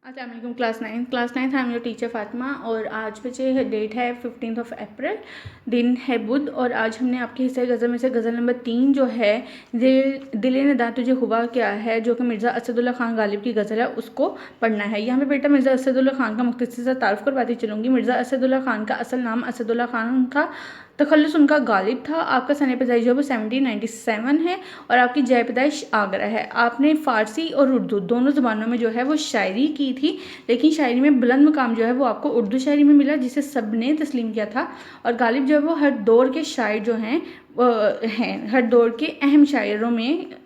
अस्सलाम वालेकुम class ninth. I am your teacher Fatima और आज बच्चे डेट है 15 अप्रैल, दिन है बुध। और आज हमने आपके हिस्से गज़ल में से गज़ल नंबर 3 जो है दिल नदा तुझे हुआ क्या है, जो कि मिर्ज़ा असदुल्ला खान गालिब की गज़ल है, उसको पढ़ना है। यहाँ पे बेटा मिर्ज़ा असदुल्ला खान का मुख्तसर सा तारुफ करवाती चलूँगी। मिर्ज़ा असदुल्ला खान का असल नाम असदुल्ला खान था, तखल्लुस उनका गालिब था। आपका सन पैदाइश जो है वो 1797 है और आपकी जय पैदाइश आगरा है। आपने फ़ारसी और उर्दू दोनों ज़बानों में जो है वो शायरी की थी, लेकिन शायरी में बुलंद मकाम जो है वो आपको उर्दू शायरी में मिला, जिसे सब ने तस्लीम किया था। और गालिब जो है वो हर दौर के शायर जो हैं हर दौर के अहम शायरों में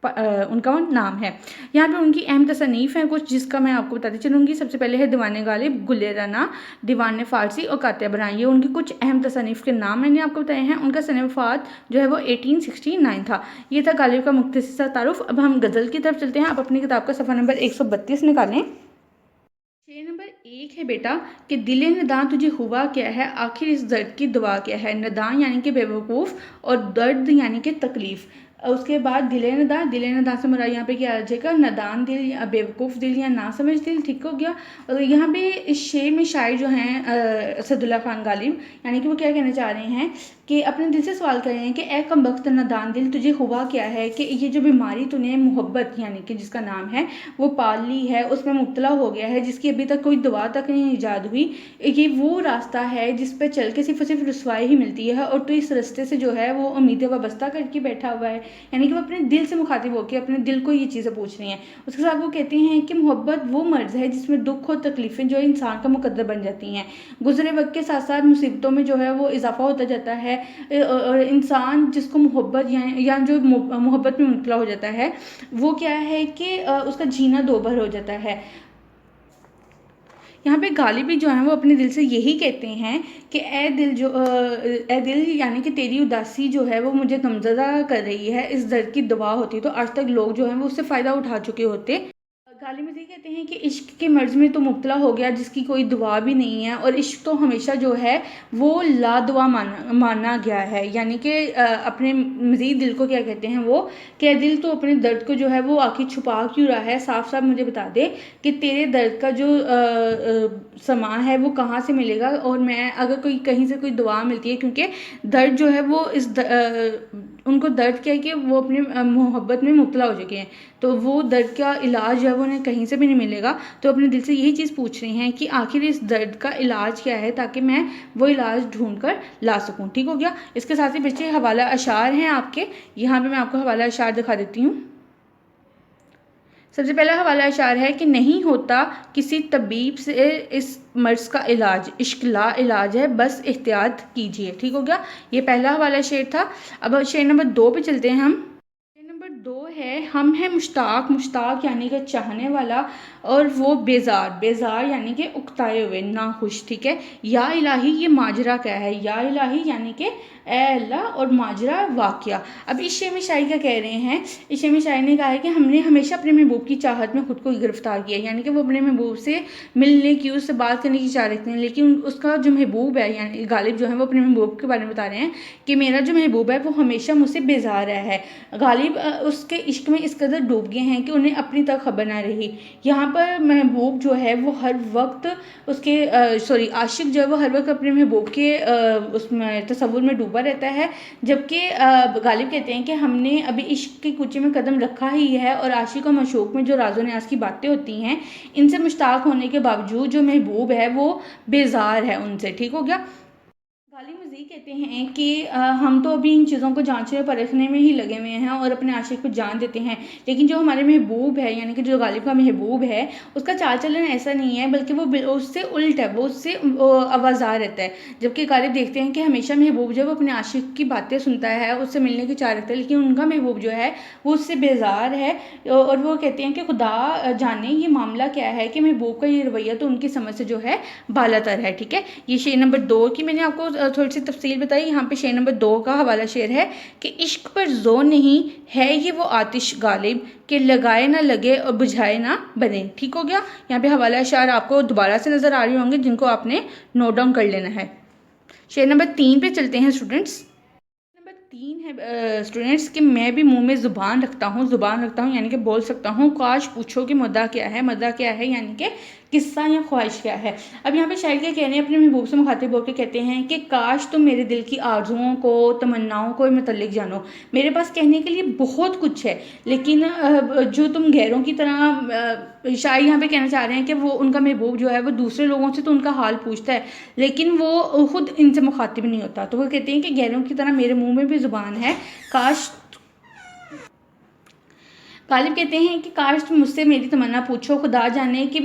उनका नाम है। यहाँ पे उनकी अहम तसनीफ़ है कुछ, जिसका मैं आपको बताती चलूँगी। सबसे पहले है दीवान गालिब, गुले रना, दीवान फ़ारसी और कातिबरां। ये उनकी कुछ अहम तसनीफ़ के नाम मैंने आपको बताए हैं। उनका सन वफ़ात जो है वो 1869 था। ये था गालिब का मुख्तसर सा तारुफ। अब हम गज़ल की तरफ चलते हैं। आप अपनी किताब का सफ़ा नंबर 132 निकालें। शेर नंबर 1 है बेटा कि दिल नदां तुझे हुआ क्या है, आखिर इस दर्द की दुआ क्या है। नदां यानी कि बेवकूफ़ और दर्द यानी कि तकलीफ़। उसके बाद दिल नदां से मुराद यहाँ पे क्या आ जाएगा, नदान दिल या बेवकूफ़ दिल या ना समझ दिल। ठीक हो गया। और यहाँ पे इस शेर में शायर जो हैं असदुल्ला खान गालिब, यानी कि वो क्या कहना चाह रहे हैं कि अपने दिल से सवाल कर रहे हैं कि ए कमबख्त नदान दिल तुझे हुआ क्या है, कि ये जो बीमारी तूने मोहब्बत यानी कि जिसका नाम है वो पाल ली है, उसमें मुब्तला हो गया है, जिसकी अभी तक कोई दवा तक नहीं ईजाद हुई। ये वो रास्ता है जिस पे चल के सिर्फ और सिर्फ रुसवाई ही मिलती है, और तो इस रास्ते से जो है वो उम्मीदें वाबस्ता करके बैठा हुआ है। यानी कि वो अपने दिल से मुखातिब होकर अपने दिल को ये चीज़ें पूछ रही हैं। उसके साथ वो कहते हैं कि मोहब्बत वो मर्ज़ है जिसमें दुख और तकलीफ़ें जो इंसान का मुकद्दर बन जाती हैं। गुजरे वक्त के साथ साथ मुसीबतों में जो है वो इजाफा होता जाता है, और इंसान जिसको मोहब्बत या जो मोहब्बत में मुबतला हो जाता है, वो क्या है कि उसका जीना दोभर हो जाता है। यहाँ पे गालिबी जो है वो अपने दिल से यही कहते हैं कि ए दिल यानी कि तेरी उदासी जो है वो मुझे गमज़दा कर रही है, इस दर्द की दवा होती तो आज तक लोग जो हैं वो उससे फ़ायदा उठा चुके होते। गालिब ये कहते हैं कि इश्क के मर्ज़ में तो मुब्तला हो गया जिसकी कोई दुआ भी नहीं है, और इश्क तो हमेशा जो है वो लादुआ माना गया है। यानी कि अपने मज़ीद दिल को क्या कहते हैं वो, कि दिल तो अपने दर्द को जो है वो आखिर छुपा क्यों रहा है, साफ साफ मुझे बता दे कि तेरे दर्द का जो समा है वो कहाँ से मिलेगा, और मैं अगर कोई कहीं से कोई दुआ मिलती है, क्योंकि दर्द जो है वो उनको दर्द क्या है कि वो अपने मोहब्बत में मुब्तला हो चुके हैं, तो वो दर्द का इलाज जो है वो उन्हें कहीं से भी नहीं मिलेगा। तो अपने दिल से यही चीज़ पूछ रही हैं कि आखिर इस दर्द का इलाज क्या है, ताकि मैं वो इलाज ढूंढ कर ला सकूं। ठीक हो गया। इसके साथ ही बच्चे हवाला अशार हैं आपके, यहाँ पे मैं आपको हवाला अशार दिखा देती हूँ। सबसे पहला हवाला अशार है कि नहीं होता किसी तबीब से इस मर्ज़ का इलाज, इश्क ला इलाज है, बस एहतियात कीजिए। ठीक हो गया। ये पहला हवाला शेर था। अब शेर नंबर 2 पे चलते हैं हम। शेर नंबर 2 है हम हैं मुश्ताक, मुश्ताक यानी कि चाहने वाला, और वो बेजार, बेजार यानी कि उकताए हुए, नाखुश। ठीक है। या इलाही ये माजरा क्या है, या इलाही यानी कि ए अल्लाह, और माजरा वाक़या। अब इस शेर में शायर क्या कह रहे हैं, इस शेर में शायर ने कहा है कि हमने हमेशा अपने महबूब की चाहत में खुद को गिरफ्तार किया, यानी कि वो अपने महबूब से मिलने की, उससे बात करने की चाह रखते हैं, लेकिन उसका जो महबूब है यानी गालिब जो है वो अपने महबूब के बारे में बता रहे हैं कि मेरा जो महबूब है वो हमेशा मुझसे बेजार रहा है। गालिब उसके इश्क में इस कदर डूब गए हैं कि उन्हें अपनी तक खबर ना रही। यहाँ पर महबूब जो है वो हर वक्त उसके आशिक जो है वो हर वक्त अपने महबूब के उसमें तसव्वुर में डूबा रहता है, जबकि गालिब कहते हैं कि हमने अभी इश्क के कूचे में कदम रखा ही है, और आशिक और मशूक में जो राज़ो न्याज़ की बातें होती हैं, इनसे मुश्ताक होने के बावजूद जो महबूब है वो बेजार है उनसे। ठीक हो गया। गालिब मज़ीद कहते हैं कि हम तो अभी इन चीज़ों को जांचने परखने में ही लगे हुए हैं और अपने आशिक को जान देते हैं, लेकिन जो हमारे महबूब है यानी कि जो गालिब का महबूब है उसका चाल चलन ऐसा नहीं है, बल्कि वो उससे उल्ट है, वो उससे आवाज़ार रहता है। जबकि गालिब देखते हैं कि हमेशा महबूब जो है वो अपने आशिक की बातें सुनता है, उससे मिलने की चाह रखता है, लेकिन उनका महबूब जो है वो उससे बेजार है। और वो कहते हैं कि खुदा जाने ये मामला क्या है कि महबूब का ये रवैया तो उनकी समझ से जो है बालातर है। ठीक है। ये शेर नंबर 2 की मैंने आपको थोड़ी सी तफसील बताई। यहाँ पे शेर नंबर 2 का हवाला शेर है कि इश्क पर जोर नहीं है ये वो आतिश गालिब कि लगाए ना लगे और बुझाए ना बने। ठीक हो गया। यहाँ पे हवाला शेर आपको दोबारा से नज़र आ रहे होंगे, जिनको आपने नोट डाउन कर लेना है। शेर नंबर 3 पे चलते हैं स्टूडेंट्स। नंबर 3 है स्टूडेंट्स कि मैं भी मुंह में ज़ुबान रखता हूँ यानी कि बोल सकता हूँ। काश पूछो कि मुद्दा क्या है यानी कि किस्सा या ख्वाहिश क्या है। अब यहाँ पे शायर क्या कह रहे हैं, अपने महबूब से मुखातिब होकर कहते हैं कि काश तुम मेरे दिल की आरजुओं को, तमन्नाओं को मुतल्लिक जानो। मेरे पास कहने के लिए बहुत कुछ है, लेकिन जो तुम गैरों की तरह, शायर यहाँ पे कहना चाह रहे हैं कि वो उनका महबूब जो है वो दूसरे लोगों से तो उनका हाल पूछता है, लेकिन वो खुद इनसे मुखातिब नहीं होता। तो वो कहते हैं कि गैरों की तरह मेरे मुंह में भी ज़ुबान है। काश गालिब कहते हैं कि काश तुम मुझसे मेरी तमन्ना पूछो, खुदा जाने कि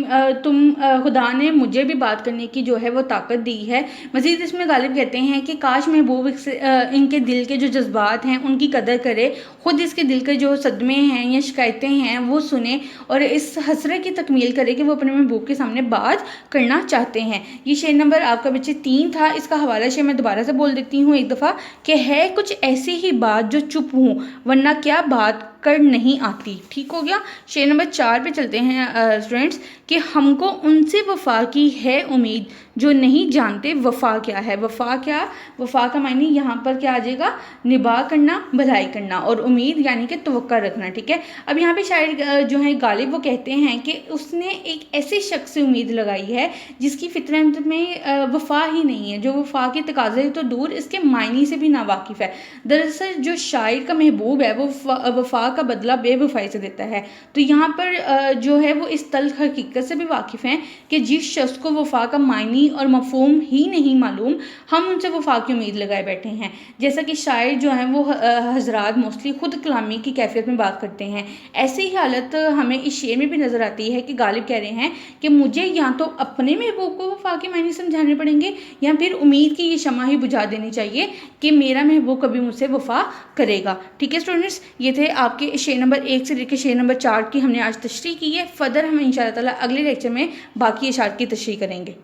खुदा ने मुझे भी बात करने की जो है वो ताकत दी है। मज़ीद इसमें गालिब कहते हैं कि काश महबूब इनके दिल के जो जज्बात हैं उनकी कदर करे, ख़ुद इसके दिल के जो सदमे हैं या शिकायतें हैं वो सुने और इस हसरत की तकमील करे कि वो अपने महबूब के सामने बात करना चाहते हैं। ये शेर नंबर आपका बच्चे 3 था। इसका हवाला शेर मैं दोबारा से बोल देती हूँ एक दफ़ा कि है कुछ ऐसी ही बात जो चुप हूँ, वरना क्या बात कर नहीं आती। ठीक हो गया। शेर नंबर 4 पे चलते हैं स्टूडेंट्स कि हमको उनसे वफ़ा की है उम्मीद जो नहीं जानते वफ़ा क्या है। वफ़ा का मायने यहाँ पर क्या आ जाएगा, निभा करना, भलाई करना, और उम्मीद यानी कि तवक्का रखना। ठीक है। अब यहाँ पे शायर जो है गालिब वो कहते हैं कि उसने एक ऐसे शख्स से उम्मीद लगाई है जिसकी फितरत में वफ़ा ही नहीं है, जो वफ़ा के तकाज़े तो दूर इसके मायने से भी नावाकिफ़ है। दरअसल जो शायर का महबूब है वो वफ़ा का बदला बेवफाई से देता है। तो यहाँ पर जो है वो इस तल्ख़ हकीकत से भी वाकिफ़ हैं कि जिस शख्स को वफ़ा का मायनी और मफ़हूम ही नहीं मालूम, हम उनसे वफ़ा की उम्मीद लगाए बैठे हैं। जैसा कि शायर जो हैं वो हज़रात मोस्टली ख़ुद कलामी की कैफियत में बात करते हैं। ऐसी ही हालत हमें इस शेर में भी नज़र आती है कि गालिब कह रहे हैं कि मुझे या तो अपने महबूब को वफ़ा के मायने समझाने पड़ेंगे या फिर उम्मीद की ये शमा ही बुझा देनी चाहिए कि मेरा महबूब कभी मुझसे वफ़ा करेगा। ठीक है स्टूडेंट्स, ये थे आपके शेर नंबर 1 से लेकर शेर नंबर 4 की हमने आज तशरीह की है। फर्दर हम इंशाअल्लाह ताला अगले लेक्चर में बाकी अशार की तशरीह करेंगे।